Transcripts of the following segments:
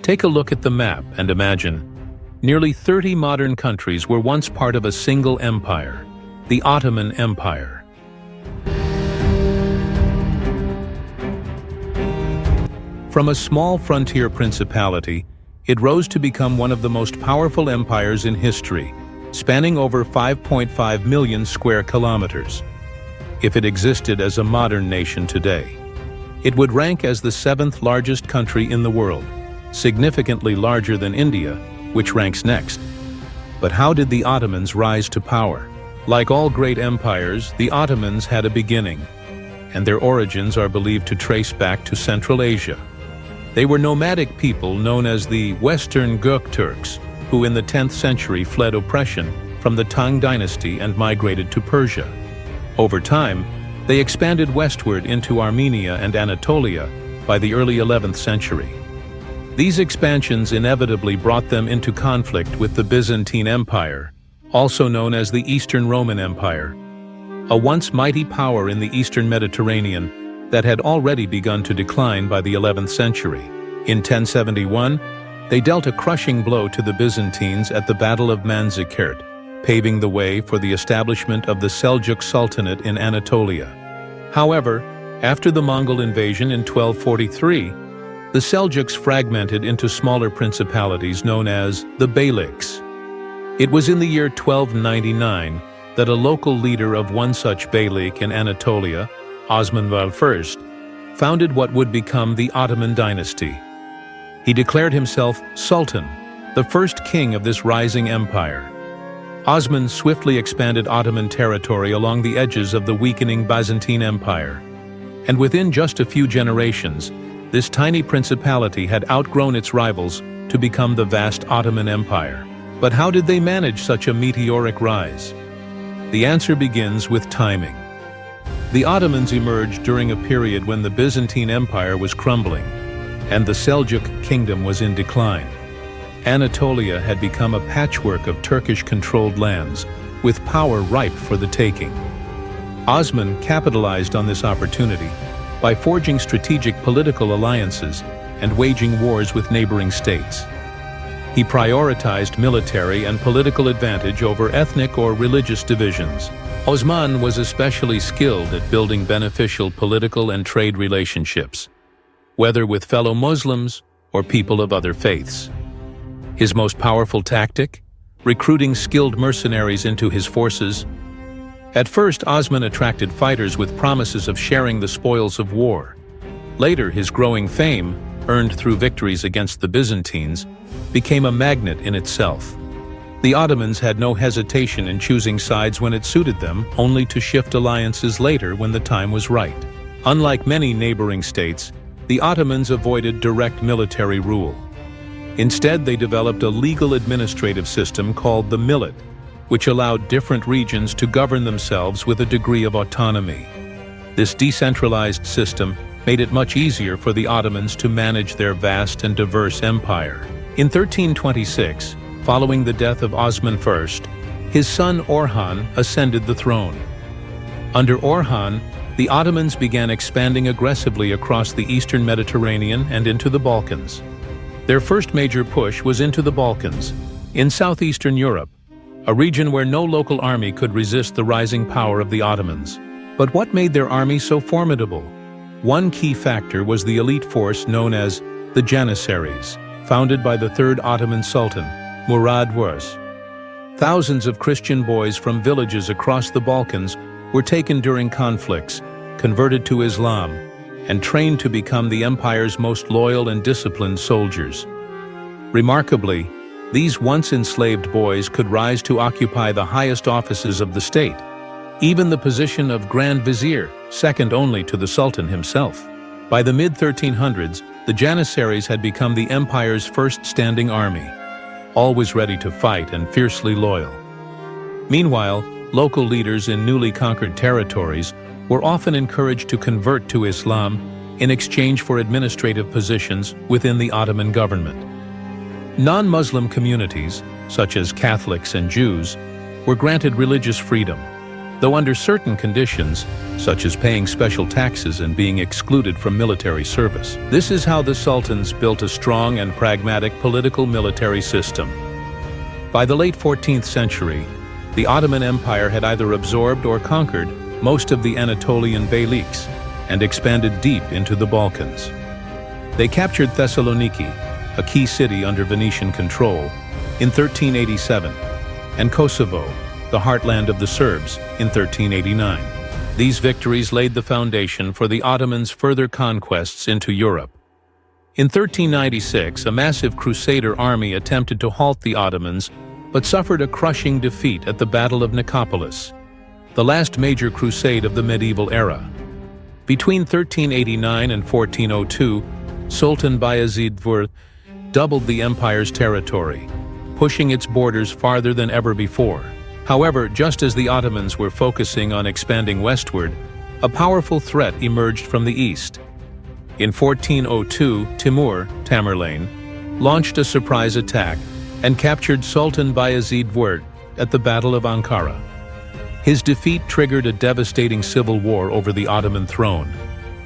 Take a look at the map and imagine. Nearly 30 modern countries were once part of a single empire, the Ottoman Empire. From a small frontier principality, it rose to become one of the most powerful empires in history, spanning over 5.5 million square kilometers. If it existed as a modern nation today, it would rank as the 7th largest country in the world, significantly larger than India, which ranks next. But how did the Ottomans rise to power? Like all great empires, the Ottomans had a beginning, and their origins are believed to trace back to Central Asia. They were nomadic people known as the Western Gökturks, who in the 10th century fled oppression from the Tang dynasty and migrated to Persia. Over time, they expanded westward into Armenia and Anatolia by the early 11th century. These expansions inevitably brought them into conflict with the Byzantine Empire, also known as the Eastern Roman Empire, a once mighty power in the Eastern Mediterranean that had already begun to decline by the 11th century. In 1071, they dealt a crushing blow to the Byzantines at the Battle of Manzikert, paving the way for the establishment of the Seljuk Sultanate in Anatolia. However, after the Mongol invasion in 1243, the Seljuks fragmented into smaller principalities known as the Beyliks. It was in the year 1299 that a local leader of one such beylik in Anatolia, Osman I, founded what would become the Ottoman dynasty. He declared himself Sultan, the first king of this rising empire. Osman swiftly expanded Ottoman territory along the edges of the weakening Byzantine Empire, and within just a few generations, this tiny principality had outgrown its rivals to become the vast Ottoman Empire. But how did they manage such a meteoric rise? The answer begins with timing. The Ottomans emerged during a period when the Byzantine Empire was crumbling, and the Seljuk kingdom was in decline. Anatolia had become a patchwork of Turkish-controlled lands, with power ripe for the taking. Osman capitalized on this opportunity by forging strategic political alliances and waging wars with neighboring states. He prioritized military and political advantage over ethnic or religious divisions. Osman was especially skilled at building beneficial political and trade relationships, whether with fellow Muslims or people of other faiths. His most powerful tactic? Recruiting skilled mercenaries into his forces. At first, Osman attracted fighters with promises of sharing the spoils of war. Later, his growing fame, earned through victories against the Byzantines, became a magnet in itself. The Ottomans had no hesitation in choosing sides when it suited them, only to shift alliances later when the time was right. Unlike many neighboring states, the Ottomans avoided direct military rule. Instead, they developed a legal administrative system called the millet, which allowed different regions to govern themselves with a degree of autonomy. This decentralized system made it much easier for the Ottomans to manage their vast and diverse empire. In 1326, following the death of Osman I, his son Orhan ascended the throne. Under Orhan, the Ottomans began expanding aggressively across the eastern Mediterranean and into the Balkans. Their first major push was into the Balkans, in southeastern Europe, a region where no local army could resist the rising power of the Ottomans. But what made their army so formidable? One key factor was the elite force known as the Janissaries, founded by the third Ottoman Sultan, Murad I. Thousands of Christian boys from villages across the Balkans were taken during conflicts, converted to Islam, and trained to become the empire's most loyal and disciplined soldiers. Remarkably, these once enslaved boys could rise to occupy the highest offices of the state, even the position of Grand Vizier, second only to the Sultan himself. By the mid-1300s, the Janissaries had become the empire's first standing army, always ready to fight and fiercely loyal. Meanwhile, local leaders in newly conquered territories were often encouraged to convert to Islam in exchange for administrative positions within the Ottoman government. Non-Muslim communities, such as Catholics and Jews, were granted religious freedom, though under certain conditions, such as paying special taxes and being excluded from military service. This is how the sultans built a strong and pragmatic political military system. By the late 14th century, the Ottoman Empire had either absorbed or conquered most of the Anatolian beyliks and expanded deep into the Balkans. They captured Thessaloniki, a key city under Venetian control, in 1387, and Kosovo, the heartland of the Serbs, in 1389. These victories laid the foundation for the Ottomans' further conquests into Europe. In 1396, a massive crusader army attempted to halt the Ottomans, but suffered a crushing defeat at the Battle of Nicopolis, the last major crusade of the medieval era. Between 1389 and 1402, Sultan Bayezid IV doubled the empire's territory, pushing its borders farther than ever before. However, just as the Ottomans were focusing on expanding westward, a powerful threat emerged from the east. In 1402, Timur, Tamerlane, launched a surprise attack and captured Sultan Bayezid IV at the Battle of Ankara. His defeat triggered a devastating civil war over the Ottoman throne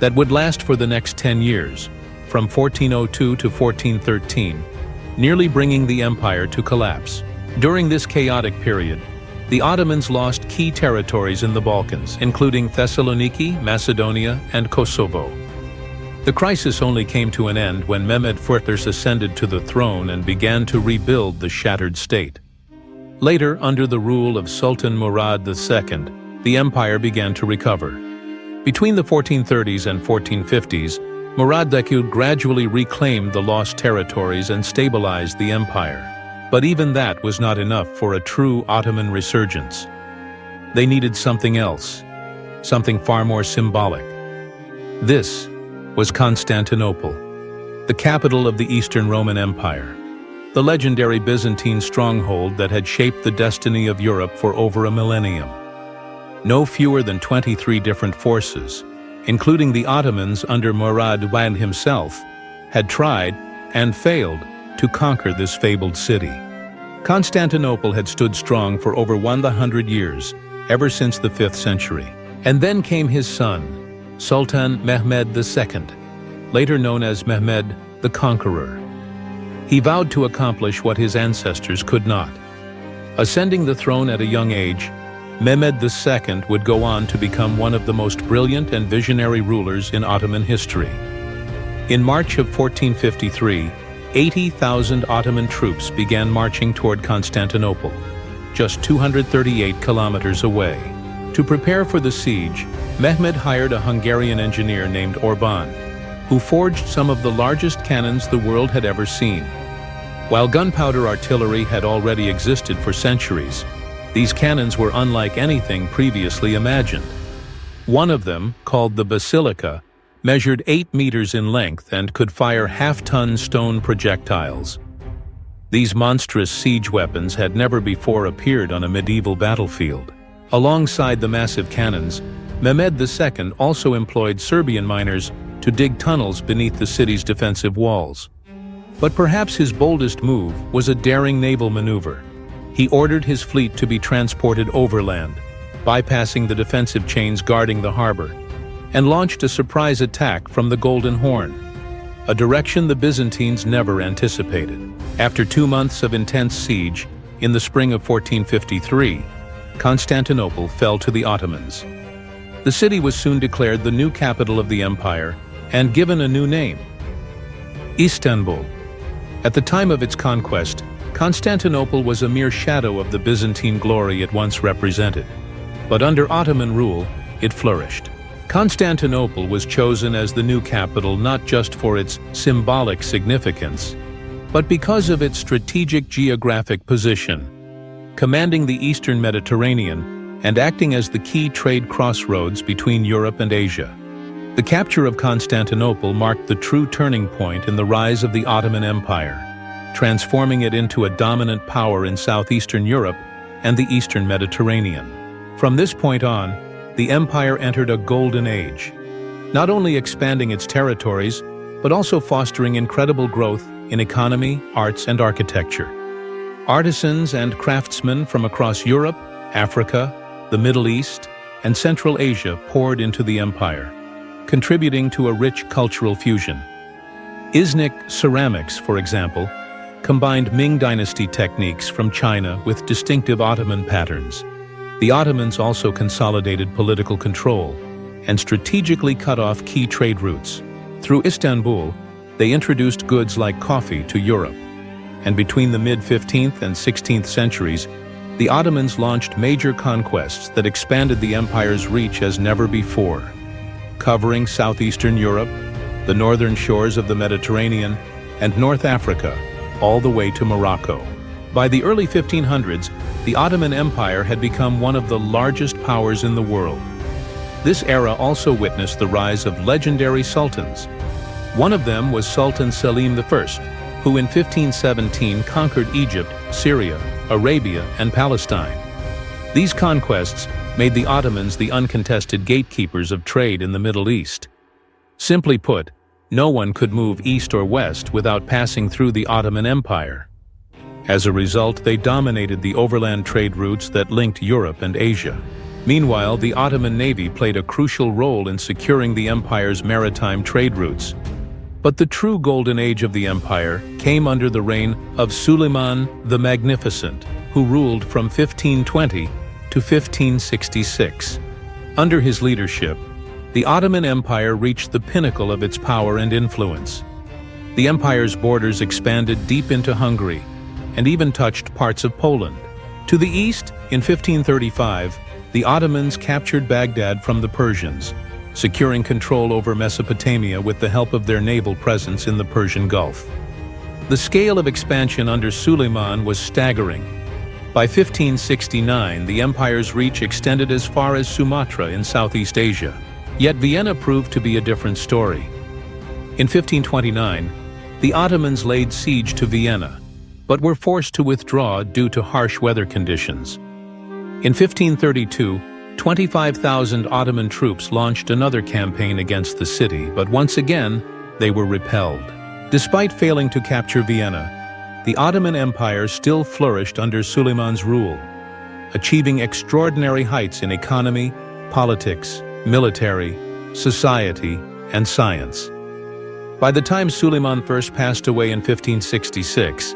that would last for the next 10 years, from 1402 to 1413, nearly bringing the empire to collapse. During this chaotic period, the Ottomans lost key territories in the Balkans, including Thessaloniki, Macedonia, and Kosovo. The crisis only came to an end when Mehmed I ascended to the throne and began to rebuild the shattered state. Later, under the rule of Sultan Murad II, the empire began to recover. Between the 1430s and 1450s, Murad II gradually reclaimed the lost territories and stabilized the empire. But even that was not enough for a true Ottoman resurgence. They needed something else, something far more symbolic. This was Constantinople, the capital of the Eastern Roman Empire, the legendary Byzantine stronghold that had shaped the destiny of Europe for over a millennium. No fewer than 23 different forces, including the Ottomans under Murad I himself, had tried and failed to conquer this fabled city. Constantinople had stood strong for over 100 years, ever since the 5th century. And then came his son, Sultan Mehmed II, later known as Mehmed the Conqueror. He vowed to accomplish what his ancestors could not. Ascending the throne at a young age, Mehmed II would go on to become one of the most brilliant and visionary rulers in Ottoman history. In March of 1453, 80,000 Ottoman troops began marching toward Constantinople, just 238 kilometers away. To prepare for the siege, Mehmed hired a Hungarian engineer named Orban, who forged some of the largest cannons the world had ever seen. While gunpowder artillery had already existed for centuries, these cannons were unlike anything previously imagined. One of them, called the Basilica, measured 8 meters in length and could fire half-ton stone projectiles. These monstrous siege weapons had never before appeared on a medieval battlefield. Alongside the massive cannons, Mehmed II also employed Serbian miners to dig tunnels beneath the city's defensive walls. But perhaps his boldest move was a daring naval maneuver. He ordered his fleet to be transported overland, bypassing the defensive chains guarding the harbor, and launched a surprise attack from the Golden Horn, a direction the Byzantines never anticipated. After 2 months of intense siege, in the spring of 1453, Constantinople fell to the Ottomans. The city was soon declared the new capital of the empire and given a new name, Istanbul. At the time of its conquest, Constantinople was a mere shadow of the Byzantine glory it once represented. But under Ottoman rule, it flourished. Constantinople was chosen as the new capital not just for its symbolic significance, but because of its strategic geographic position, commanding the eastern Mediterranean and acting as the key trade crossroads between Europe and Asia. The capture of Constantinople marked the true turning point in the rise of the Ottoman Empire, transforming it into a dominant power in southeastern Europe and the eastern Mediterranean. From this point on, the empire entered a golden age, not only expanding its territories, but also fostering incredible growth in economy, arts, and architecture. Artisans and craftsmen from across Europe, Africa, the Middle East, and Central Asia poured into the empire, contributing to a rich cultural fusion. Iznik ceramics, for example, combined Ming Dynasty techniques from China with distinctive Ottoman patterns. The Ottomans also consolidated political control and strategically cut off key trade routes. Through Istanbul, they introduced goods like coffee to Europe. And between the mid-15th and 16th centuries, the Ottomans launched major conquests that expanded the empire's reach as never before, covering southeastern Europe, the northern shores of the Mediterranean, and North Africa, all the way to Morocco. By the early 1500s, the Ottoman Empire had become one of the largest powers in the world. This era also witnessed the rise of legendary sultans. One of them was Sultan Selim I, who in 1517 conquered Egypt, Syria, Arabia, and Palestine. These conquests made the Ottomans the uncontested gatekeepers of trade in the Middle East. Simply put, no one could move east or west without passing through the Ottoman Empire. As a result, they dominated the overland trade routes that linked Europe and Asia. Meanwhile, the Ottoman navy played a crucial role in securing the empire's maritime trade routes. But the true golden age of the empire came under the reign of Suleiman the Magnificent, who ruled from 1520 to 1566. Under his leadership, the Ottoman Empire reached the pinnacle of its power and influence. The empire's borders expanded deep into Hungary and even touched parts of Poland. To the east, in 1535, the Ottomans captured Baghdad from the Persians, securing control over Mesopotamia with the help of their naval presence in the Persian Gulf. The scale of expansion under Suleiman was staggering. By 1569, the empire's reach extended as far as Sumatra in Southeast Asia. Yet Vienna proved to be a different story. In 1529, the Ottomans laid siege to Vienna, but were forced to withdraw due to harsh weather conditions. In 1532, 25,000 Ottoman troops launched another campaign against the city, but once again, they were repelled. Despite failing to capture Vienna, the Ottoman Empire still flourished under Suleiman's rule, achieving extraordinary heights in economy, politics, military, society, and science. By the time Suleiman I passed away in 1566,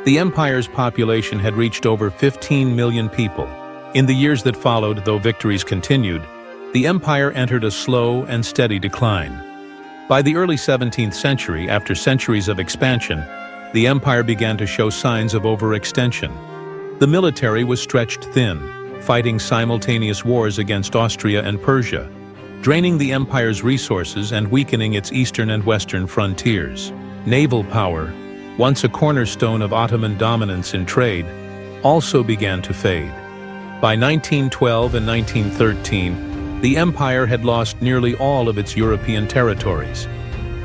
the empire's population had reached over 15 million people. In the years that followed, though victories continued, the empire entered a slow and steady decline. By the early 17th century, after centuries of expansion, the empire began to show signs of overextension. The military was stretched thin, fighting simultaneous wars against Austria and Persia, draining the empire's resources and weakening its eastern and western frontiers. Naval power, once a cornerstone of Ottoman dominance in trade, also began to fade. By 1912 and 1913, the empire had lost nearly all of its European territories.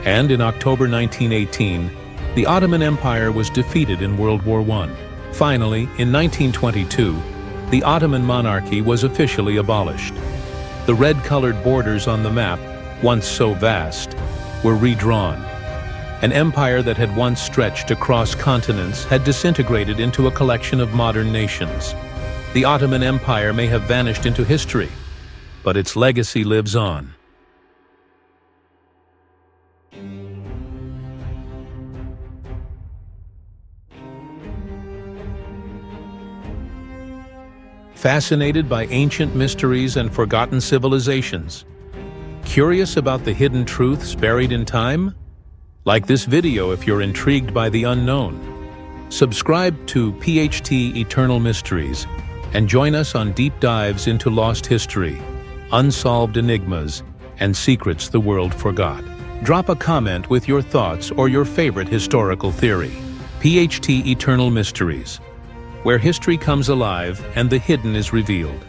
And in October 1918, the Ottoman Empire was defeated in World War I. Finally, in 1922, the Ottoman monarchy was officially abolished. The red-colored borders on the map, once so vast, were redrawn. An empire that had once stretched across continents had disintegrated into a collection of modern nations. The Ottoman Empire may have vanished into history, but its legacy lives on. Fascinated by ancient mysteries and forgotten civilizations? Curious about the hidden truths buried in time? Like this video if you're intrigued by the unknown. Subscribe to PHT Eternal Mysteries and join us on deep dives into lost history, unsolved enigmas, and secrets the world forgot. Drop a comment with your thoughts or your favorite historical theory. PHT Eternal Mysteries, where history comes alive and the hidden is revealed.